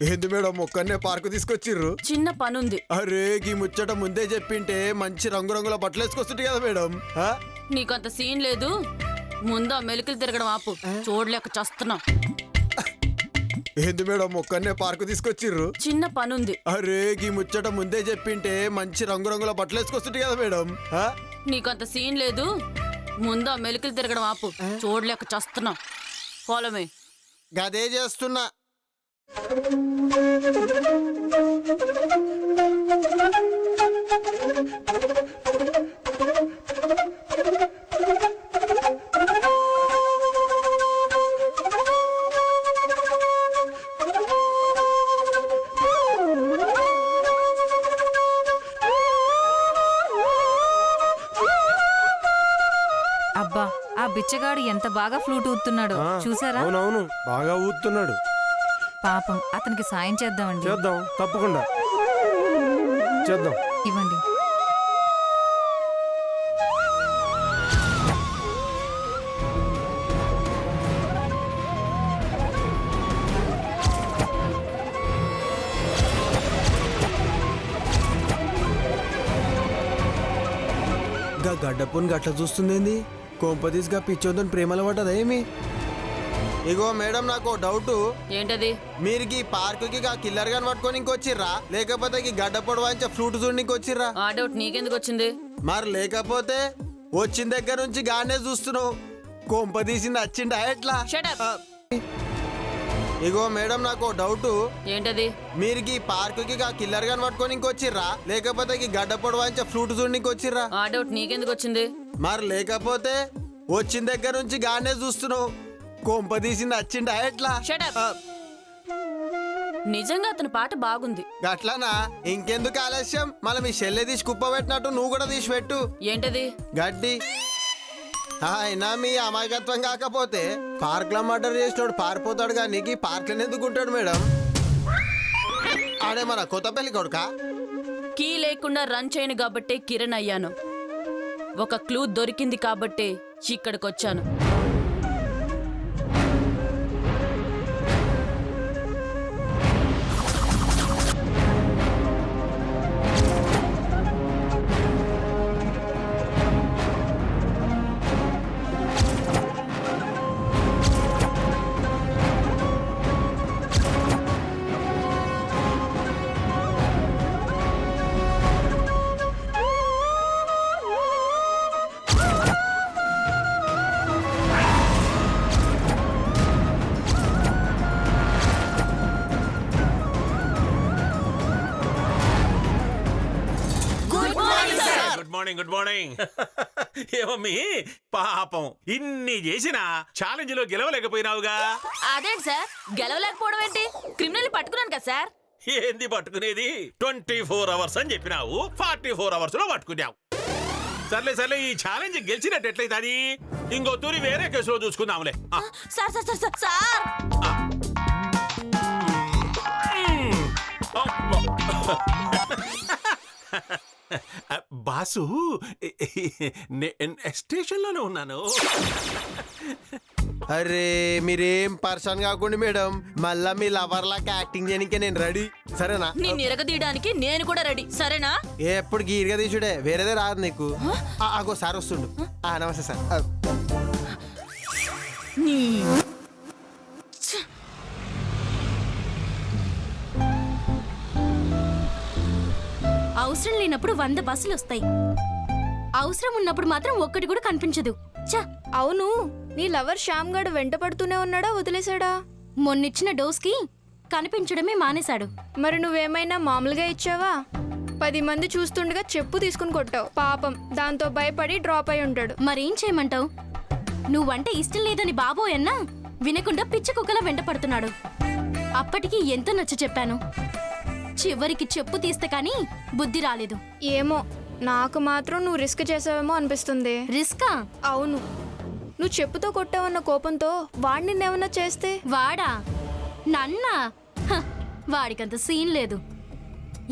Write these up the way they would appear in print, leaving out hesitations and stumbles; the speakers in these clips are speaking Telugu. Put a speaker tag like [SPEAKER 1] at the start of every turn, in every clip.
[SPEAKER 1] ఏంది మేడం ఒక్కనే పార్కు తీసుకొచ్చిర్రు?
[SPEAKER 2] చిన్న పనుంది.
[SPEAKER 1] అరే గీ ముచ్చట ముందే చెప్పింటే మంచి రంగురంగుల బట్టలు వేసుకొస్తుంది కదా మేడం.
[SPEAKER 2] నీకంత సీన్ లేదు, ముందు ఆ మెలికలు తిరగడం ఆపు. చూడలేక చస్తున్నాం.
[SPEAKER 1] ఏంది మేడం ఒక్కనే పార్కు తీసుకొచ్చిర్రు?
[SPEAKER 2] చిన్న పనుంది.
[SPEAKER 1] అరే గీ ముచ్చట ముందే చెప్పింటే మంచి రంగురంగుల బట్టలు వేసుకొస్తుంది కదా మేడం.
[SPEAKER 2] నీకంత సీన్ లేదు, ముందు ఆ మెలికలు తిరగడం ఆపు. చూడలేక చస్తున్నాం. పోలమే
[SPEAKER 1] గదే చేస్తున్నా.
[SPEAKER 3] అబ్బా, ఆ బిచ్చగాడు ఎంత బాగా ఫ్లూట్ ఊతున్నాడు చూసారా?
[SPEAKER 4] అవునవును, బాగా ఊతున్నాడు.
[SPEAKER 3] పాపం, అతనికి సాయం చేద్దామండి.
[SPEAKER 4] చేద్దాం, తప్పకుండా చేద్దాం.
[SPEAKER 3] ఇవ్వండి.
[SPEAKER 1] గా గడ్డపుని గట్ల చూస్తుందేంది? కోంపతీస్గా పిచ్చోతో ప్రేమల పడ్డదా ఏమి? ఇగో మేడం, నాకు డౌట్.
[SPEAKER 2] ఏంటది?
[SPEAKER 1] మీరు ఈ పార్కుకి కిల్లర్ గాని పట్టుకొని ఇంకొచ్చిర్రా, లేకపోతే ఈ గడ్డ పొడవాంచే ఫ్రూట్ చూడడానికి వచ్చిర్రా?
[SPEAKER 2] ఆ డౌట్ నీకెందుకు వచ్చింది?
[SPEAKER 1] మరి లేకపోతే వచ్చిన దగ్గర నుంచి గానే చూస్తున్నావు, కొంప తీసింది వచ్చిండా ఎట్లా?
[SPEAKER 2] Shut up.
[SPEAKER 1] ఇగో మేడం, నాకు డౌట్.
[SPEAKER 2] ఏంటది?
[SPEAKER 1] మీరు ఈ పార్కుకి కిల్లర్ గాని పట్టుకొని ఇంకొచ్చిర్రా, లేకపోతే ఈ గడ్డ పొడవాంచే ఫ్రూట్ చూడడానికి వచ్చిర్రా?
[SPEAKER 2] ఆ డౌట్ నీకెందుకు వచ్చింది?
[SPEAKER 1] మరి లేకపోతే వచ్చిన దగ్గర నుంచి గానే చూస్తున్నావు, కొంప తీసింది వచ్చిండా ఎట్లా?
[SPEAKER 2] Shut up. నిజంగా అతని పాట బాగుంది.
[SPEAKER 1] గట్లనా? ఇంకెందుకు ఆలస్యం, మళ్ళీ మీ చెల్లె తీసి కుప్ప పెట్టినట్టు నువ్వు కూడా తీసి పెట్టు.
[SPEAKER 2] ఏంటది?
[SPEAKER 1] గడ్డి. అయినా మీ అమాయకత్వం కాకపోతే పార్క్ లో మర్డర్ చేసినోడు పారిపోతాడు కానీ ఈ పార్క్ లో ఎందుకు ఉంటాడు మేడం? ఆడే మన కొత్త పెళ్లి కొడుకా?
[SPEAKER 2] కీ లేకుండా రన్ చేయను కాబట్టే కిరణ్ అయ్యాను. ఒక క్లూ దొరికింది కాబట్టే ఇక్కడికొచ్చాను.
[SPEAKER 5] Good morning. ఏమమ్మీ పాపం, ఇన్ని చేసినా ఛాలెంజ్ లో గెలవలేకపోయినావుగా?
[SPEAKER 2] అదేంటి సార్, గెలవలేకపోవడం ఏంటి? క్రిమినల్ పట్టుకున్నాను కదా సార్.
[SPEAKER 5] ఏంది పట్టుకునేది? 24 hours అని చెప్పినావు, 44 hours లో పట్టుకున్నావు. సర్లే సర్లే, ఈ ఛాలెంజ్ గెలిచినట్టు ఎట్లయితే అది ఇంకో తూరి వేరే కేసులో చూసుకుందాంలే.
[SPEAKER 2] Sir sir sir sir sir
[SPEAKER 5] boss, station లోనే ఉన్నాను.
[SPEAKER 1] అరే మీరేం పర్సన్ కాకుండా మేడం, మళ్ళా మీ లవర్ లాగా యాక్టింగ్ చేయడానికి నేను రెడీ, సరేనా?
[SPEAKER 2] నిన్ను ఎరగదీయడానికి నేను కూడా రెడీ, సరేనా?
[SPEAKER 1] ఎప్పుడు గీరుగా తీసుడే, వేరేదే రాదు నీకు. ఆగో సార్ వస్తుండు. నమస్తే సార్.
[SPEAKER 6] అవసరం లేనప్పుడు 100 బస్సులు వస్తాయి, అవసరం ఉన్నప్పుడు మాత్రం ఒక్కటి కూడా కనిపించదు. చ
[SPEAKER 7] అవును, నీ లవర్ శ్యామ్ గడు వెంట పడుతూనే ఉన్నాడా, వదిలేశాడా?
[SPEAKER 6] మొన్నిచ్చిన డోస్కి కనిపించడమే మానేశాడు.
[SPEAKER 7] మరి నువ్వేమైనా మామూలుగా ఇచ్చావా? 10 మంది చూస్తుండగా చెప్పు తీసుకుని కొట్టావు. పాపం, దాంతో భయపడి డ్రాప్ అయి ఉంటాడు.
[SPEAKER 6] మరేం చేయమంటావు? నువ్వంటే ఇష్టం లేదని బాబోయన్నా వినకుండా పిచ్చి కుక్కలా వెంట పడుతున్నాడు. అప్పటికి ఎంతో నచ్చ చెప్పాను, చివరికి చెప్పు తీస్తే కానీ బుద్ధి రాలేదు.
[SPEAKER 7] ఏమో, నాకు మాత్రం నువ్వు రిస్క్ చేసావేమో అనిపిస్తుంది.
[SPEAKER 6] రిస్కా?
[SPEAKER 7] అవును, నువ్వు చెప్పుతో కొట్టావన్న కోపంతో వాడిని నిన్నేమన్నా చేస్తే?
[SPEAKER 6] వాడా? నన్నా? వాడికంత సీన్ లేదు.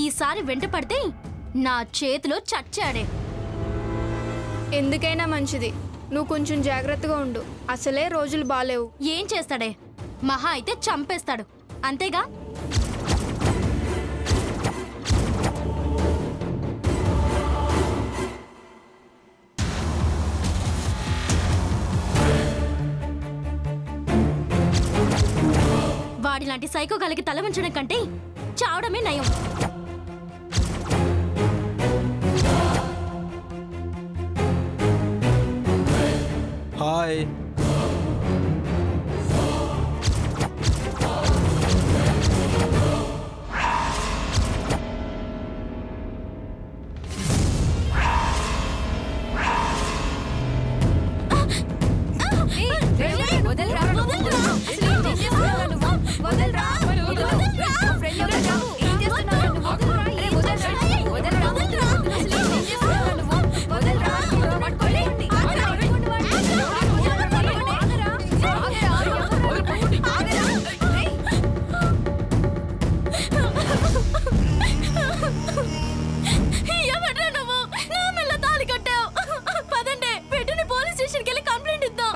[SPEAKER 6] ఈసారి వెంట పడితే నా చేతిలో చచ్చాడే.
[SPEAKER 7] ఎందుకైనా మంచిది నువ్వు కొంచెం జాగ్రత్తగా ఉండు, అసలే రోజులు బాలేవు.
[SPEAKER 6] ఏం చేస్తాడే? మహా అయితే చంపేస్తాడు అంతేగా. వాడిలాంటి సైకో గలకి తల వంచడం కంటే చావడమే నయం.
[SPEAKER 1] హాయ్.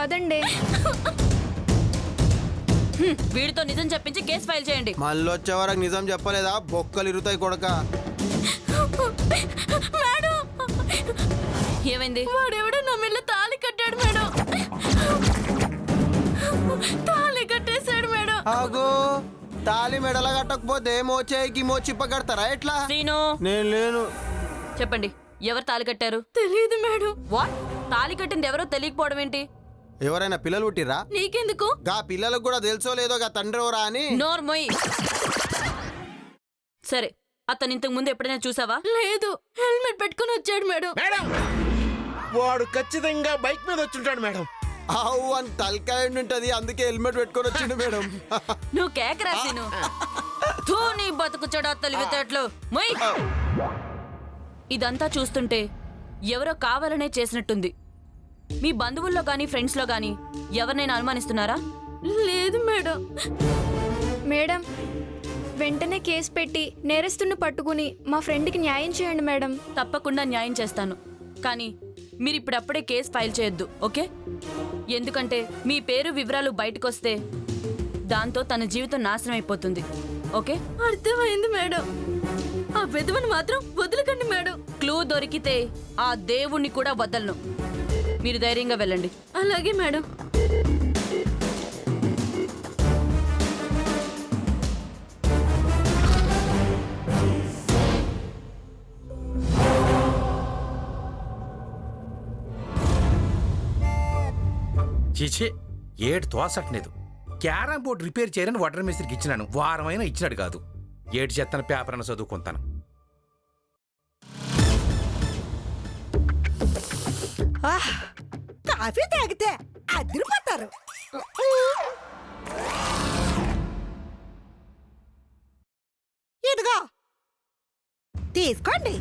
[SPEAKER 7] పదండి.
[SPEAKER 2] వీడితో నిజం చెప్పించి కేసు ఫైల్ చేయండి.
[SPEAKER 1] మళ్ళీ వచ్చే వరకు నిజం చెప్పలేదా బొక్కలు ఇరుతాయి కొడక.
[SPEAKER 2] ఏమైంది?
[SPEAKER 6] వాడెవడో నా మెల్ల తాళి కట్టాడు మేడం. తాళి కట్టేశాడు మేడం.
[SPEAKER 1] ఆగో, తాళి మెడల కట్టకపోతే మోచేయికి మోచిప్ప కడతారా ఎట్లా?
[SPEAKER 2] సీను
[SPEAKER 1] నేను లేను.
[SPEAKER 2] చెప్పండి, ఎవరు తాళి కట్టారు?
[SPEAKER 6] తెలియదు మేడం.
[SPEAKER 2] వాట్? తాళి కట్టింది ఎవరో తెలియకపోవడం ఏంటి?
[SPEAKER 1] ఎవరైనా పిల్లలు పుట్టిర్రా?
[SPEAKER 6] నీకెందుకు?
[SPEAKER 1] గా పిల్లలకు కూడా తెలుసో లేదో గా తండ్రి ఎవరా అని.
[SPEAKER 2] నోర్మొయ్. సరే, అతను ఇంతకు ముందు ఎప్పుడైనా చూసావా?
[SPEAKER 6] లేదు, హెల్మెట్ పెట్టుకుని వచ్చాడు మేడం.
[SPEAKER 5] మేడం, వాడు ఖచ్చితంగా బైక్ మీద వచ్చుంటాడు మేడం.
[SPEAKER 1] ఆవు అని తలకాయ ఉంటది, అందుకే హెల్మెట్ పెట్టుకొని వచ్చిండు మేడం.
[SPEAKER 2] నువ్వు కేకరా సీను. థూ, నీ బతుకు చెడా తెలివితేటలు. మొయ్. ఇదంతా చూస్తుంటే ఎవరో కావాలనే చేసినట్టుంది. మీ బంధువుల్లో గానీ ఫ్రెండ్స్లో గానీ ఎవరినైనా అనుమానిస్తున్నారా?
[SPEAKER 6] లేదు మేడం.
[SPEAKER 7] మేడం, వెంటనే కేసు పెట్టి నేరస్తుని పట్టుకుని మా ఫ్రెండ్కి న్యాయం చేయండి మేడం.
[SPEAKER 2] తప్పకుండా న్యాయం చేస్తాను, కానీ మీరు ఇప్పుడప్పుడే కేసు ఫైల్ చేయొద్దు, ఓకే? ఎందుకంటే మీ పేరు వివరాలు బయటకొస్తే దాంతో తన జీవితం నాశనం అయిపోతుంది, ఓకే?
[SPEAKER 6] అర్థమైంది మేడం. ఆ వెధవను మాత్రం వదలకండి మేడం.
[SPEAKER 2] క్లూ దొరికితే ఆ దేవుణ్ణి కూడా వదలను. మీరు ధైర్యంగా వెళ్ళండి.
[SPEAKER 6] అలాగే మేడం.
[SPEAKER 8] చీచే, ఏడు తోసట్లేదు. క్యారమ్ బోర్డు రిపేర్ చేయరని వాటర్ మేస్త్రికి ఇచ్చినాను. వారమైనా ఇచ్చినాడు కాదు. ఏడు చెత్తన పేపర్ అని చదువుకుంటాను.
[SPEAKER 9] కాఫీ తాగితే అదిరిపోతారు. ఇదిగో తీసుకోండి.